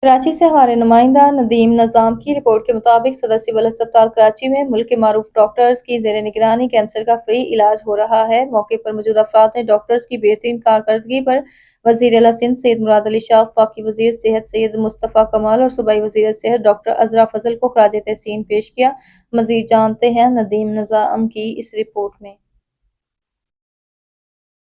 कराची से हमारे नुमाइंदा नदीम नज़ाम की रिपोर्ट के मुताबिक सदर सिविल अस्पताल कराची में मुल्क के मारूफ डॉक्टर्स की ज़ेर निगरानी कैंसर का फ्री इलाज हो रहा है। मौके पर मौजूद अफराद ने डॉक्टर्स की बेहतरीन कारकर्दगी पर वज़ीर आला सिंध सैयद मुराद अली शाह, वफाकी वज़ीर सेहत सैयद मुस्तफ़ा कमाल और सूबाई वज़ीर सेहत डॉक्टर अज़रा फजल को खराज तहसीन पेश किया। मज़ीद जानते हैं नदीम नज़ाम की इस रिपोर्ट में।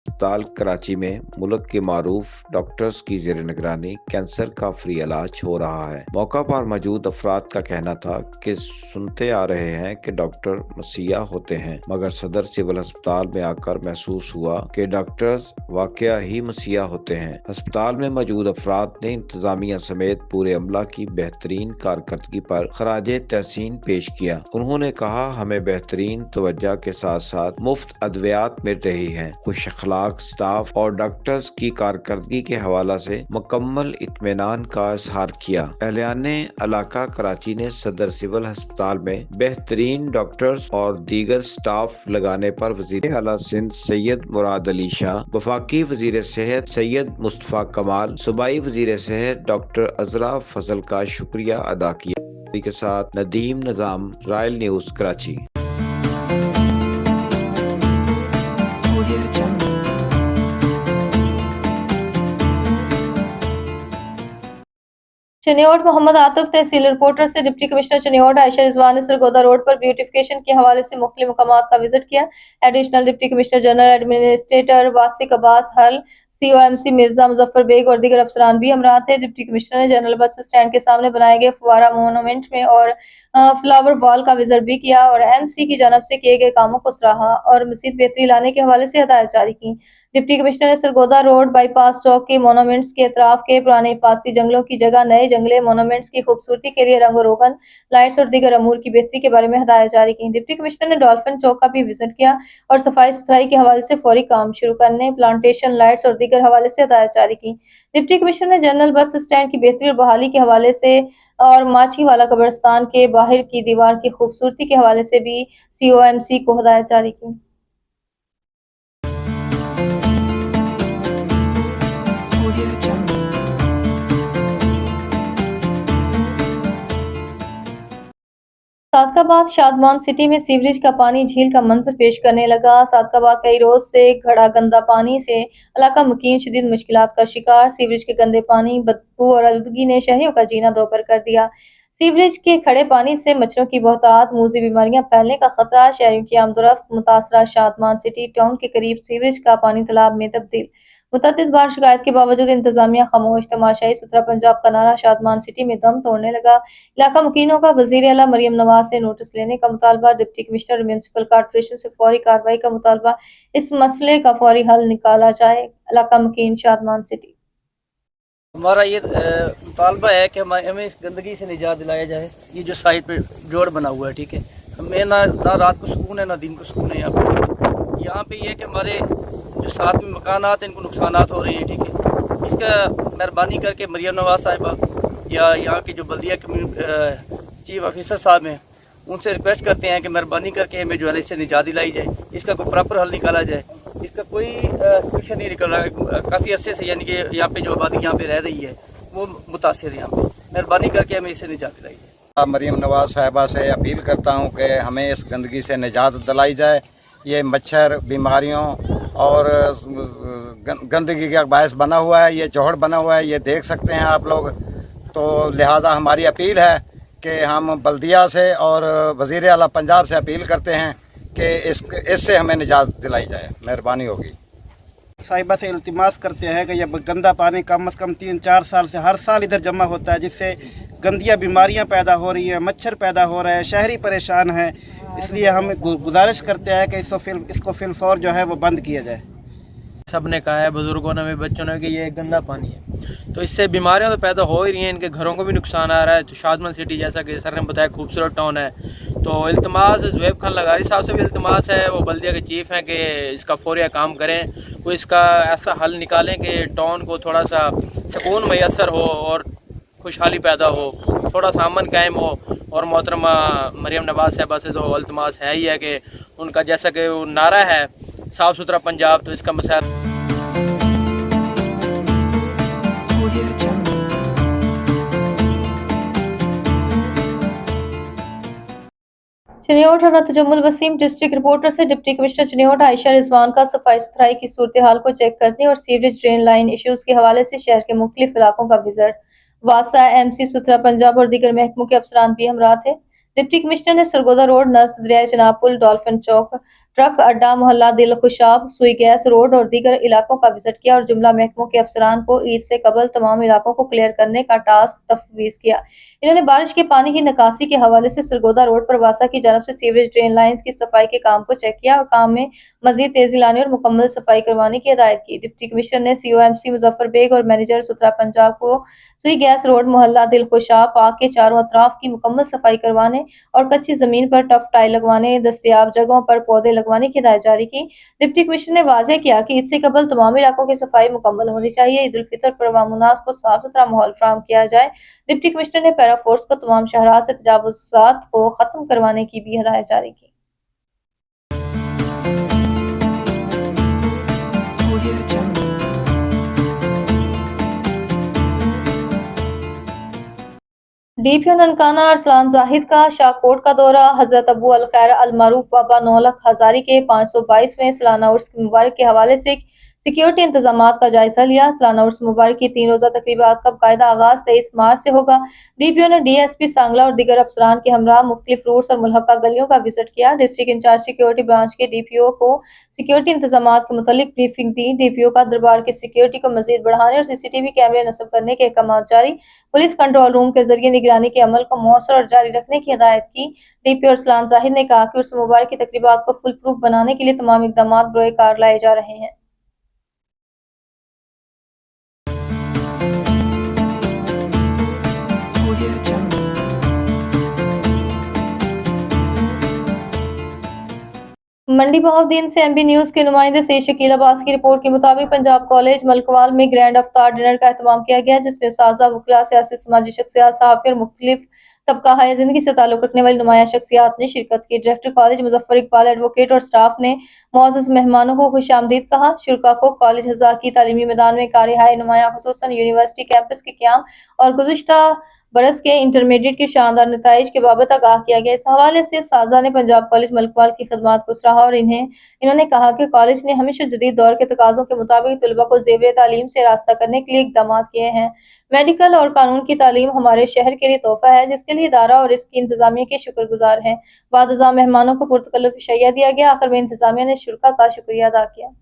अस्पताल कराची में मुल्क के मारूफ डॉक्टर्स की ज़ेर निगरानी कैंसर का फ्री इलाज हो रहा है। मौका पर मौजूद अफराद का कहना था कि सुनते आ रहे हैं कि डॉक्टर मसीहा होते हैं, मगर सदर सिविल अस्पताल में आकर महसूस हुआ कि डॉक्टर्स वाकया ही मसीहा होते हैं। अस्पताल में मौजूद अफराद ने इंतजामिया समेत पूरे अमला की बेहतरीन कारकर्दगी पर खराज तहसीन पेश किया। उन्होंने कहा, हमें बेहतरीन तवज्जो के साथ साथ मुफ्त अद्वियात मिल रही हैं। खुश अखलाक स्टाफ और डॉक्टर्स की कारकर्दगी के हवाला से मुकम्मल इत्मीनान का इजहार किया। एहलियाने इलाका कराची ने सदर सिविल अस्पताल में बेहतरीन डॉक्टर्स और दीगर स्टाफ लगाने पर वज़ीर आला सिंध सैयद मुराद अली शाह, वफाकी वज़ीर सेहत सैयद मुस्तफ़ा कमाल, सूबाई वज़ीर सेहत डॉक्टर अज़रा फजल का शुक्रिया अदा किया। के साथ नदीम निज़ाम, रॉयल न्यूज़ कराची। चनियोट मोहम्मद आतिफ तहसील रिपोर्टर से डिप्टी कमिश्नर चनियोट आयशा रिजवान ने सरगोदा रोड पर ब्यूटिफिकेशन के हवाले से मुख्तलिफ मकामात का विजिट किया। Additional deputy commissioner general administrator Wasiq Abbas हल, COMC मिर्जा मुजफ्फर बेग और दीगर अफसरान भी हमरा थे। डिप्टी कमिश्नर ने जनरल बस स्टैंड के सामने बनाए गए फुवारा मोनूमेंट में और फ्लावर वॉल का विजिट भी किया और MC की जानब से किए गए कामों को सराहा और मज़ीद बेहतरी लाने के हवाले से हदायत जारी की। डिप्टी कमिश्नर ने सरगोदा रोड बाईपास चौक के मोनूमेंट्स के अतराफ के पुराने हिफाजती जंगलों की जगह नए जंगले मोनूमेंट्स की खूबसूरती के लिए रंग रोगन, लाइट्स और दीगर अमूर की बेहतरी के बारे में हदायत जारी की। डिप्टी कमिश्नर ने डॉल्फिन चौक का भी विजिट किया और सफाई सुथराई के हवाले से फौरी काम शुरू करने, प्लांटेशन, लाइट्स और दीगर हवाले से हदायत जारी की। डिप्टी कमिश्नर ने जनरल बस स्टैंड की बेहतरी और बहाली के हवाले से और माछी वाला कब्रिस्तान के बाहर की दीवार की खूबसूरती के हवाले से भी COMC को हदायत जारी की। सादकाबाद शादमान सिटी में सीवरेज का पानी झील का मंजर पेश करने लगा। सादकाबाद कई रोज से घड़ा गंदा पानी से इलाका मुकीम शदीद मुश्किलात का शिकार। सीवरेज के गंदे पानी, बदबू और आलूदगी ने शहरियों का जीना दोपहर कर दिया। सीवरेज के खड़े पानी से मच्छरों की बहुतात, मूजी बीमारियां फैलने का खतरा। शहरियों की आमदोरफ्त मुतासरा शादमान सिटी टाउन के करीब सीवरेज का पानी तालाब में तब्दील। मुतअद्दिद बार शिकायत के बावजूद इंतजामिया खामोश। तमाशाई सुथरा पंजाब का नारा शादमान सिटी में दम तोड़ने लगा। इलाका मुकीनों का वज़ीर आला मरियम नवाज से नोटिस लेने का मुतालबा। डिप्टी कमिश्नर म्यूनिसिपल कॉर्पोरेशन से फौरी कार्रवाई का मुतालबा। इस मसले का फौरी हल निकाला जाए। इलाका मुकीन शादमान सिटी। हमारा ये मुतालबा है कि हमें इस गंदगी से निजात दिलाया जाए। ये जो साइड पे जोड़ बना हुआ है, ठीक है, हमें ना रात को सुकून है ना दिन को सुकून है। यहाँ पे ये है कि हमारे जो साथ में मकानात हैं इनको नुकसानात हो रहे हैं, ठीक है। इसका मेहरबानी करके मरियम नवाज साहिबा या यहाँ के जो बल्दिया चीफ ऑफिसर साहब हैं उनसे रिक्वेस्ट करते हैं कि मेहरबानी करके हमें जो है इससे निजात दिलाई जाए, इसका कोई प्रॉपर हल निकाला जाए। इसका कोई सोल्यूशन नहीं निकल रहा है। काफ़ी अरसे से यानी कि यहाँ पे जो आबादी यहाँ पे रह रही है वो मुतासिर है। यहाँ पे मेहरबानी करके हमें इससे निजात दिलाई जाए। मरियम नवाज साहिबा से अपील करता हूँ कि हमें इस गंदगी से निजात दिलाई जाए। ये मच्छर, बीमारियों और गंदगी का बायस बना हुआ है। ये जोहड़ बना हुआ है, ये देख सकते हैं आप लोग। तो लिहाजा हमारी अपील है कि हम बल्दिया से और वज़ीर आला पंजाब से अपील करते हैं कि इससे हमें निजात दिलाई जाए। मेहरबानी होगी। साहिबा से इल्तिमास करते हैं कि यह गंदा पानी कम से कम 3-4 साल से हर साल इधर जमा होता है, जिससे गंदियाँ बीमारियाँ पैदा हो रही हैं, मच्छर पैदा हो रहे हैं, शहरी परेशान हैं। इसलिए हम गुजारिश करते हैं कि इसको फिलफौर जो है वो बंद किया जाए। सब ने कहा है, बुजुर्गों ने भी, बच्चों ने, कि ये गंदा पानी है तो इससे बीमारियां तो पैदा हो ही रही हैं, इनके घरों को भी नुकसान आ रहा है। तो शादमान सिटी जैसा कि सर ने बताया खूबसूरत टाउन है, तो इल्तमास ज़ुबैब खान लगारी साहब से भी इल्तमास है, वो बल्दिया के चीफ हैं, कि इसका फौरी काम करें, कोई इसका ऐसा हल निकालें कि टाउन को थोड़ा सा सुकून मैसर हो और खुशहाली पैदा हो, थोड़ा सा अमन कायम हो। और मोहतरमा मरियम नवाज साहबा से तो इल्तमास है ही है कि उनका जैसा कि वो नारा है साफ़ सुथरा पंजाब, तो इसका मसला चिन्योट और तजम्मुल वसीम डिस्ट्रिक्ट रिपोर्टर से डिप्टी कमिश्नर चिन्योट आयशा रिजवान का सफाई सुथराई की सूरत हाल को चेक करने और सीवरेज ड्रेन लाइन इश्यूज के हवाले से शहर के मुख्तलिफ इलाकों का विजिट। वासा MC सुथरा पंजाब और दीगर महकमों के अफसरान भी हमरा थे। डिप्टी कमिश्नर ने सरगोदा रोड नज़द दरिया चनाब पुल, डॉल्फिन चौक, ट्रक अड्डा, मोहल्ला दिल खुशाब, सुई गैस रोड और दीगर इलाकों का विजिट किया और जुमला महकमों के अफसरान को ईद से कबल तमाम इलाकों को क्लियर करने का टास्क तफवीज़ किया। इन्होंने बारिश के पानी की निकासी के हवाले से सरगोदा रोड पर वासा की जानब से सीवरेज ड्रेन लाइन्स की सफाई के काम को चेक किया और काम में मजीद तेजी लाने और मुकम्मल सफाई करवाने की हिदायत की। डिप्टी कमिश्नर ने COMC मुजफ्फर बेग और मैनेजर सुथरा पंजाब को सुई गैस रोड, मोहल्ला दिल खुशाब, पार्क के चारों अतराफ की मुकम्मल सफाई करवाने और कच्ची जमीन पर टफ टाइल लगवाने, दस्तयाब जगहों पर पौधे लगवाने की हिदायत जारी की। डिप्टी कमिश्नर ने वाज़ेह किया कि इससे कबल तमाम इलाकों की सफाई मुकम्मल होनी चाहिए। ईद उल फितर पर अवाम-उन्नास को साफ सुथरा माहौल फराहम किया जाए। डिप्टी कमिश्नर ने पैरा फोर्स को तमाम शहरा से तजावुज़ात को खत्म करवाने की भी हिदायत जारी की। DPO ननकाना अरसलान जाहिद का शाहकोट का दौरा। हजरत अबू अल खैर अल मारूफ बाबा 9 लाख हजारी के 522वें सालाना उर्स मुबारक के हवाले से सिक्योरिटी इंतजामात का जायजा लिया। सालाना उर्स मुबारक की 3 रोजा तकरीबात का बाकायदा आगाज 23 मार्च से होगा। DPO ने DSP सांगला और दीगर अफसरान के हमरा मुख्तलिफ रूट्स और मुल्हका गलियों का विजिट किया। डिस्ट्रिक्ट इंचार्ज सिक्योरिटी ब्रांच के DPO को सिक्योरिटी इंतजामात के मुतालिक ब्रीफिंग दी। DPO का दरबार की सिक्योरिटी को मजीद बढ़ाने और CCTV कैमरे नस्ब करने के अहकाम जारी। पुलिस कंट्रोल रूम के जरिए निगरानी के अमल को मौसर और जारी रखने की हिदायत की। DPO अरसलान जाहिद ने कहा कि उर्स मुबारक की तकरीबात को फुल प्रूफ बनाने के लिए तमाम इकदाम बरोए कार लाए जा रहे हैं। मंडी बहाउद्दीन से MB न्यूज के नुमाइंदे सैयद शकील अब्बास की रिपोर्ट के मुताबिक पंजाब कॉलेज मलकवाल में ग्रैंड अफ्तार डिनर का एहतमाम किया गया, जिसमें उस्ताज़ा, वकला, सियासी समाजी शख्सियात, सहाफ़ी और मुख्तलिफ तबका हया जिंदगी से ताल्लुक रखने वाली नुमाया शख्सियात ने शिरकत की। Director college Muzaffar Iqbal advocate और स्टाफ ने मुअज़्ज़ज़ मेहमानों को खुशामदीद कहा। शुरका को कॉलेज हज़ा की तालीमी मैदान में कार-ए-हाय नुमाया खुसूसन यूनिवर्सिटी कैंपस के क़याम और गुज़िश्ता बरस के इंटरमीडिएट के शानदार नताइज के बाबत आगाह किया गया। इस हवाले से उस्ताज़ा ने पंजाब कॉलेज मलकवाल की खिदमत को सराहा और इन्होंने कहा कि कॉलेज ने हमेशा जदीद दौर के तकाज़ों के मुताबिक तलबा को ज़ेवर तालीम से रास्ता करने के लिए इक़दाम किए हैं। मेडिकल और कानून की तालीम हमारे शहर के लिए तोहफा है, जिसके लिए इदारा और इसकी इंतजामिया के शुक्रगुजार हैं। बाद अज़ा मेहमानों को पुरतकल्लुफ़ शैया दिया गया। आखिर में इंतजामिया ने शुरका का शुक्रिया अदा किया।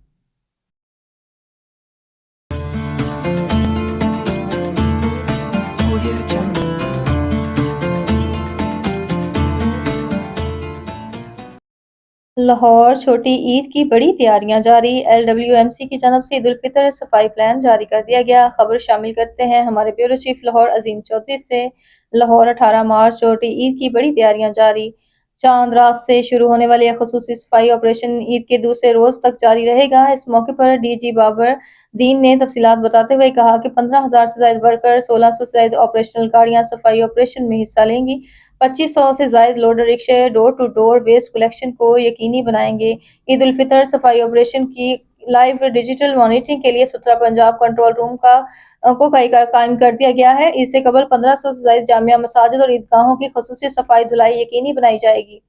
लाहौर छोटी ईद की बड़ी तैयारियां जारी। LWMC की जानब से ईद उल फितर सफाई प्लान जारी कर दिया गया। खबर शामिल करते हैं हमारे ब्यूरो चीफ लाहौर अजीम चौधरी से। लाहौर 18 मार्च छोटी ईद की बड़ी तैयारियां जारी। चांद रात से शुरू होने वाले ख़ुसूसी सफाई ऑपरेशन ईद के दूसरे रोज तक जारी रहेगा। इस मौके पर DG बाबर दीन ने तफसीलात बताते हुए कहा कि 15,000 से ज्यादा वर्कर, 1600 से ज्यादा ऑपरेशनल गाड़ियां सफाई ऑपरेशन में हिस्सा लेंगी। 2500 से ज्यादा लोडर रिक्शे door to door waste collection को यकीनी बनाएंगे। ईद उल फितर सफाई ऑपरेशन की लाइव डिजिटल मॉनिटरिंग के लिए सुथरा पंजाब कंट्रोल रूम को कायम कर दिया गया है। इससे कबल 1500 से ज्यादा जामिया मसाजिद और ईदगाहों की खसूसी सफाई धुलाई यकीनी बनाई जाएगी।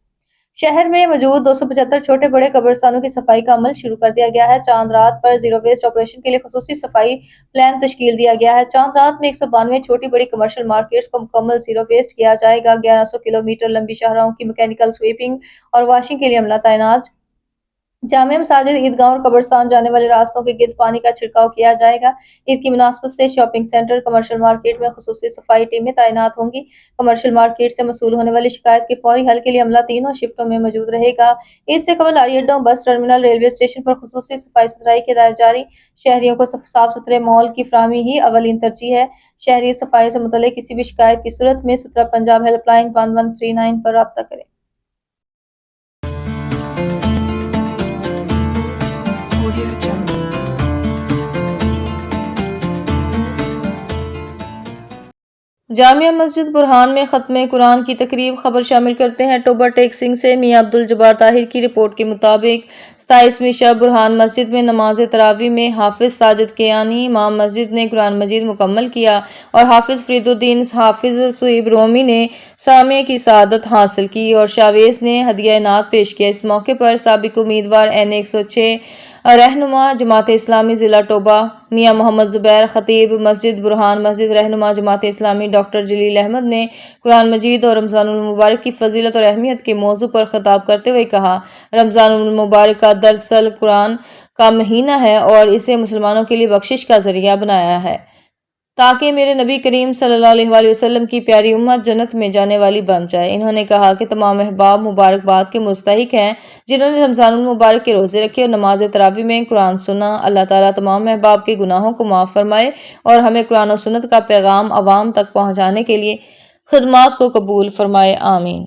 शहर में मौजूद 275 छोटे बड़े कब्रिस्तानों की सफाई का अमल शुरू कर दिया गया है। चांद रात पर जीरो वेस्ट ऑपरेशन के लिए खसूसी सफाई प्लान तश्कील दिया गया है। चांद रात में 192 छोटी बड़ी कमर्शियल मार्केट्स को मुकम्मल जीरो वेस्ट किया जाएगा। 1100 किलोमीटर लंबी शाहराहों की मैकेनिकल स्वीपिंग और वॉशिंग के लिए अमला तैनात। जामिया मसाजिद, ईदगाह और कब्रिस्तान जाने वाले रास्तों के गिर्द पानी का छिड़काव किया जाएगा। ईद की मुनासबत से शॉपिंग सेंटर, कमर्शियल मार्केट में खसूसी सफाई टीमें तैनात होंगी। कमर्शियल मार्केट से मसूल होने वाली शिकायत के फौरी हल के लिए अमला तीनों शिफ्टों में मौजूद रहेगा। ईद से कबल आड़ी अड्डों, बस टर्मिनल, रेलवे स्टेशन पर खसूसी सफाई सुथराई की हिदायत जारी। शहरियों को साफ सुथरे माहौल की फराहमी ही अवलीन तरजीह है। शहरी सफाई से मुतल्लिक किसी भी शिकायत की सूरत में सुथरा पंजाब हेल्पलाइन 1139 पर राब्ता करें। जामिया मस्जिद बुरहान में खत्म कुरान की तकरीब। खबर शामिल करते हैं टोबर टेक सिंह से। मियां अब्दुल जब्बार ताहिर की रिपोर्ट के मुताबिक 27ویں شب برہان مسجد میں نماز تراویح میں حافظ ساجد کیانی امام مسجد نے قرآن مجید مکمل کیا اور حافظ فرید الدین حافظ صہیب رومی نے سامعہ کی سعادت حاصل کی اور شاویز نے ہدیہ نعت پیش کیا۔ اس موقع پر سابق امیدوار N106 رہنما جماعت اسلامی ضلع ٹوبہ میاں محمد زبیر خطیب مسجد برہان مسجد رہنما جماعت اسلامی ڈاکٹر جلیل احمد نے قرآن مجید اور رمضان المبارک کی فضیلت اور اہمیت کے موضوع پر خطاب کرتے ہوئے کہا، رمضان المبارک کا دراصل قرآن کا مہینہ ہے اور اسے مسلمانوں کے لیے بخشش کا ذریعہ بنایا ہے تاکہ میرے نبی کریم صلی اللہ علیہ وآلہ وسلم کی پیاری امت جنت میں جانے والی بن جائے۔ انہوں نے کہا کہ تمام احباب مبارکباد کے مستحق ہیں جنہوں نے رمضان المبارک کے روزے رکھے اور نماز تراویح میں قرآن سنا۔ اللہ تعالیٰ تمام احباب کے گناہوں کو معاف فرمائے اور ہمیں قرآن و سنت کا پیغام عوام تک پہنچانے کے لیے خدمات کو قبول فرمائے، آمین۔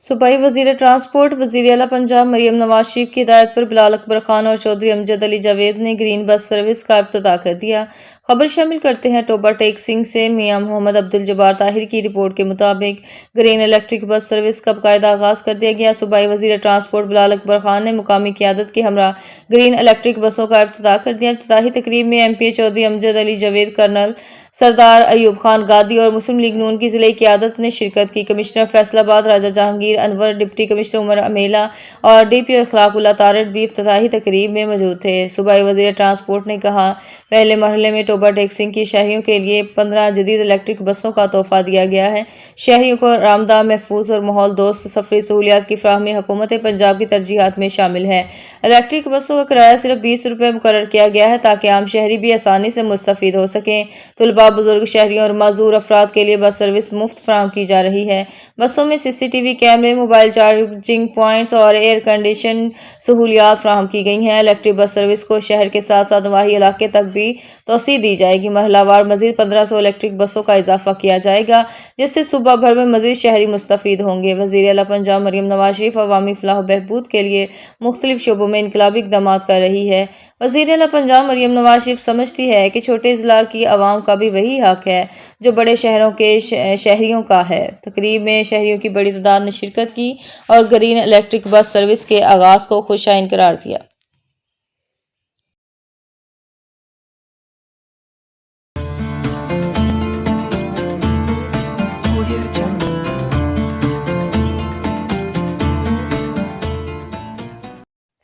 صوبائی وزیر ٹرانسپورٹ وزیر اعلیٰ پنجاب مریم نواز شریف کی ہدایت پر بلال اکبر خان اور چودھری امجد علی جاوید نے گرین بس سروس کا افتتاح کر دیا۔ خبر شامل کرتے ہیں ٹوبہ ٹیک سنگھ سے میاں محمد عبدالجبار طاہر کی رپورٹ کے مطابق گرین الیکٹرک بس سروس کا باقاعدہ آغاز کر دیا گیا۔ صوبائی وزیر ٹرانسپورٹ بلال اکبر خان نے مقامی قیادت کے ہمراہ گرین الیکٹرک بسوں کا افتتاح کر دیا۔ افتتاحی تقریب میں MP چودھری امجد علی جاوید، کرنل سردار ایوب خان گادی اور مسلم لیگ نون کی ضلعی قیادت نے شرکت کی۔ کمشنر فیصل آباد راجہ جہانگیر انور، ڈپٹی کمشنر عمر امیلا اور DPO اخلاق اللہ تارڑ بھی افتتاحی تقریب میں موجود تھے۔ صوبائی وزیر ٹرانسپورٹ نے کہا، پہلے مرحلے میں ٹوبہ ٹیک سنگھ کی شہریوں کے لیے 15 جدید الیکٹرک بسوں کا تحفہ دیا گیا ہے۔ شہریوں کو آرامدہ، محفوظ اور ماحول دوست سفری سہولیات کی فراہمی حکومت پنجاب کی ترجیحات میں شامل ہے۔ الیکٹرک بسوں کا کرایہ صرف 20 روپے مقرر کیا گیا ہے تاکہ عام شہری بھی آسانی سے مستفید ہو سکیں۔ طلباء، بزرگ، شہریوں اور معذور افراد کے لیے بس سروس مفت فراہم کی جا رہی ہے۔ بسوں میں CCTV کیمرے، موبائل چارجنگ پوائنٹس اور ایئر کنڈیشن سہولیات فراہم کی گئی ہیں۔ الیکٹرک بس سروس کو شہر کے ساتھ ساتھ نواحی علاقے تک بھی توسیع دی جائے گی۔ مرحلہ وار مزید 1500 الیکٹرک بسوں کا اضافہ کیا جائے گا جس سے صوبہ بھر میں مزید شہری مستفید ہوں گے۔ وزیر اعلیٰ پنجاب مریم نواز شریف عوامی فلاح و بہبود کے لیے مختلف شعبوں میں انقلابی اقدامات کر رہی ہے۔ وزیر اعلیٰ پنجاب مریم نواز شریف سمجھتی ہے کہ چھوٹے اضلاع کی عوام کا بھی وہی حق ہے جو بڑے شہروں کے شہریوں کا ہے۔ تقریب میں شہریوں کی بڑی تعداد نے شرکت کی اور گرین الیکٹرک بس سروس کے آغاز کو خوشائن قرار دیا۔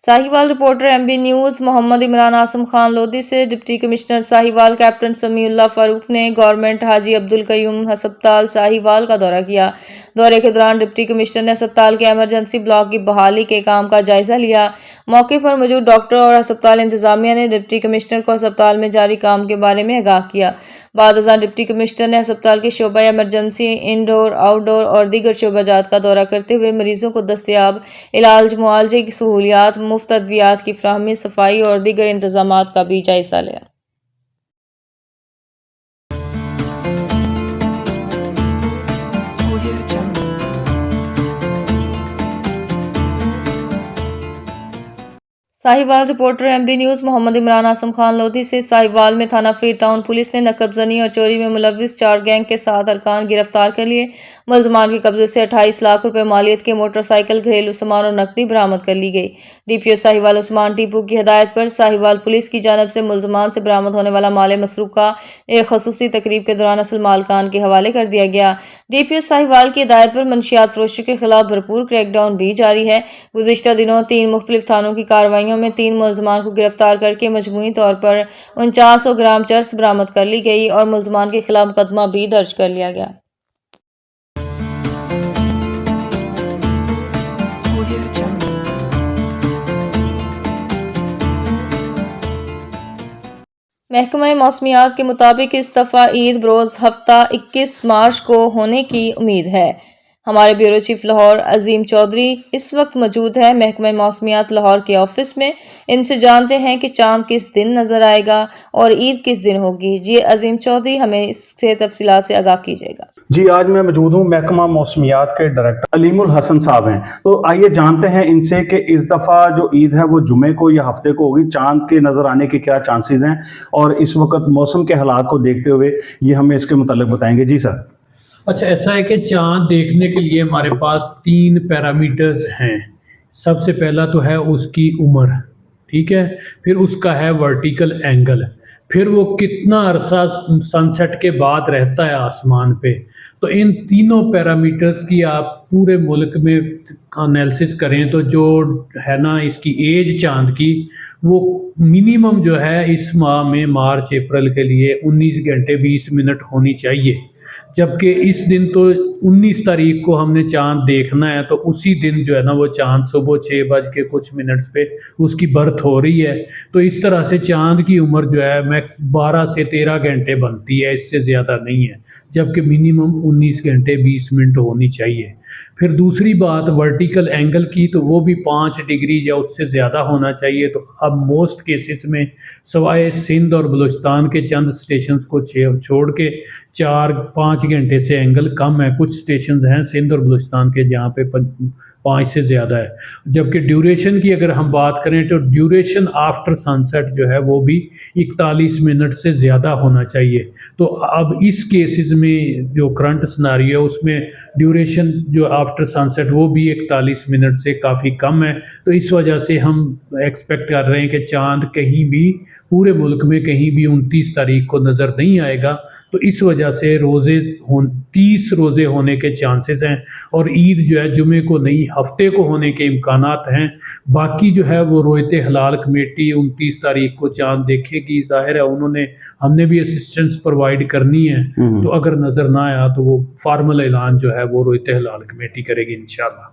Sahiwal reporter MB news Mohammad Imran Asim Khan Lodhi से deputy commissioner Sahiwal captain Samiullah Farooq ने गवर्नमेंट हाजी अब्दुल कयूम अस्पताल साहिवाल का दौरा किया। दौरे के दौरान डिप्टी कमिश्नर ने अस्पताल के एमरजेंसी ब्लॉक की बहाली के काम का जायजा लिया। मौके पर मौजूद डॉक्टर और अस्पताल इंतजामिया ने डिप्टी कमिश्नर को अस्पताल में जारी काम के बारे में आगाह किया। बाद अज़ां डिप्टी कमिश्नर ने अस्पताल के शोबा एमरजेंसी, इंडोर, आउटडोर और दीगर शोबाजात का दौरा करते हुए मरीजों को दस्तयाब इलाज, मुआलजे की सहूलियात, मुफ्त अद्वियात की फराहमी, सफाई और दीगर इंतजामात का भी जायजा लिया। Sahiwal reporter MB news Mohammad Imran Asim Khan Lodhi से साहिवाल में थाना फ्री टाउन पुलिस ने नकब जनी और चोरी में मुलविस 4 गैंग के 7 अरकान गिरफ्तार कर लिए। मुलजमान के कब्जे से 28 लाख रुपए मालियत के मोटरसाइकिल, घरेलू सामान और नकदी बरामद कर ली गई। DPO साहिवाल उस्मान टीपू की हिदायत पर साहिवाल पुलिस की जानब से मुलजमान से बरामद होने वाला माल मसरूका एक खसूसी तकरीब के दौरान असल मालकान के हवाले कर दिया गया। DPO साहिवाल की हिदायत पर मंशियात फरोशों के खिलाफ भरपूर क्रैकडाउन भी जारी है। गुज़िश्ता दिनों 3 मुख्तलिफ थानों की कार्रवाइयों में 3 मुलजमान को गिरफ्तार करके मजमूई तौर पर 4900 ग्राम चरस बरामद कर ली गई और मुलजमान के खिलाफ मुकदमा भी दर्ज कर लिया गया। महकमा मौसमियात के मुताबिक इस दफ़ा ईद बरोज़ हफ्ता 21 मार्च को होने की उम्मीद है। ہمارے بیورو چیف لاہور عظیم چودھری اس وقت موجود ہیں محکمہ موسمیات لاہور کے آفس میں. ان سے جانتے ہیں کہ چاند کس دن نظر آئے گا اور عید کس دن ہوگی. جی عظیم چودھری، ہمیں اس سے تفصیلات سے آگاہ کیجیے گا. جی، آج میں موجود ہوں محکمہ موسمیات کے ڈائریکٹر علیم الحسن صاحب ہیں. تو آئیے جانتے ہیں ان سے کہ اس دفعہ جو عید ہے وہ جمعے کو یا ہفتے کو ہوگی، چاند کے نظر آنے کے کیا چانسز ہیں اور اس وقت موسم کے حالات کو دیکھتے ہوئے یہ ہمیں اس کے متعلق بتائیں گے. جی سر. اچھا، ایسا ہے کہ چاند دیکھنے کے لیے ہمارے پاس 3 پیرامیٹرز ہیں. سب سے پہلا تو ہے اس کی عمر، ٹھیک ہے، پھر اس کا ہے ورٹیکل اینگل، پھر وہ کتنا عرصہ سن سیٹ کے بعد رہتا ہے آسمان پہ. تو ان تینوں پیرامیٹرز کی آپ پورے ملک میں انالیسس کریں تو جو ہے نا اس کی ایج چاند کی وہ منیمم جو ہے اس ماہ میں مارچ اپریل کے لیے 19 گھنٹے 20 منٹ ہونی چاہیے. جبکہ اس دن تو 19 تاریخ کو ہم نے چاند دیکھنا ہے، تو اسی دن جو ہے نا وہ چاند صبح 6:00 پہ اس کی برتھ ہو رہی ہے. تو اس طرح سے چاند کی عمر جو ہے میکس 12 سے 13 گھنٹے بنتی ہے، اس سے زیادہ نہیں ہے، جبکہ منیمم 19 گھنٹے 20 منٹ ہونی چاہیے. پھر دوسری بات ورٹیکل اینگل کی، تو وہ بھی 5 ڈگری یا اس سے زیادہ ہونا چاہیے. تو اب موسٹ کیسز میں سوائے سندھ اور بلوچستان کے چند اسٹیشنز کو چھوڑ کے 4-5 گھنٹے سے اینگل کم ہے. کچھ اسٹیشنز ہیں سندھ اور بلوچستان کے جہاں پہ 5 سے زیادہ ہے. جبکہ ڈیوریشن کی اگر ہم بات کریں تو ڈیوریشن آفٹر سن سیٹ جو ہے وہ بھی 41 منٹ سے زیادہ ہونا چاہیے. تو اب اس کیسز میں جو کرنٹ سناریو ہے اس میں ڈیوریشن جو آفٹر سن سیٹ وہ بھی 41 منٹ سے کافی کم ہے. تو اس وجہ سے ہم ایکسپیکٹ کر رہے ہیں کہ چاند کہیں بھی پورے ملک میں کہیں بھی 29 تاریخ کو نظر نہیں آئے گا. تو اس وجہ سے 30 روزے ہونے کے چانسز ہیں، اور عید جو ہے جمعے کو نہیں ہفتے کو ہونے کے امکانات ہیں. باقی جو ہے وہ رویت ہلال کمیٹی 29 تاریخ کو چاند دیکھے گی. ظاہر ہے ہم نے بھی اسسٹنس پرووائڈ کرنی ہے، تو اگر نظر نہ آیا تو وہ فارمل اعلان جو ہے وہ رویت ہلال کمیٹی کرے گی انشاءاللہ.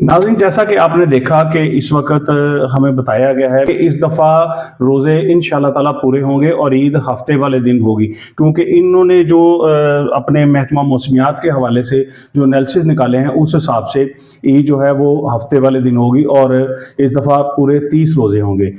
ناظرین، جیسا کہ آپ نے دیکھا کہ اس وقت ہمیں بتایا گیا ہے کہ اس دفعہ روزے انشاءاللہ تعالیٰ پورے ہوں گے اور عید ہفتے والے دن ہوگی، کیونکہ انہوں نے جو اپنے محکمہ موسمیات کے حوالے سے جو انالیسز نکالے ہیں اس حساب سے عید جو ہے وہ ہفتے والے دن ہوگی اور اس دفعہ پورے 30 روزے ہوں گے.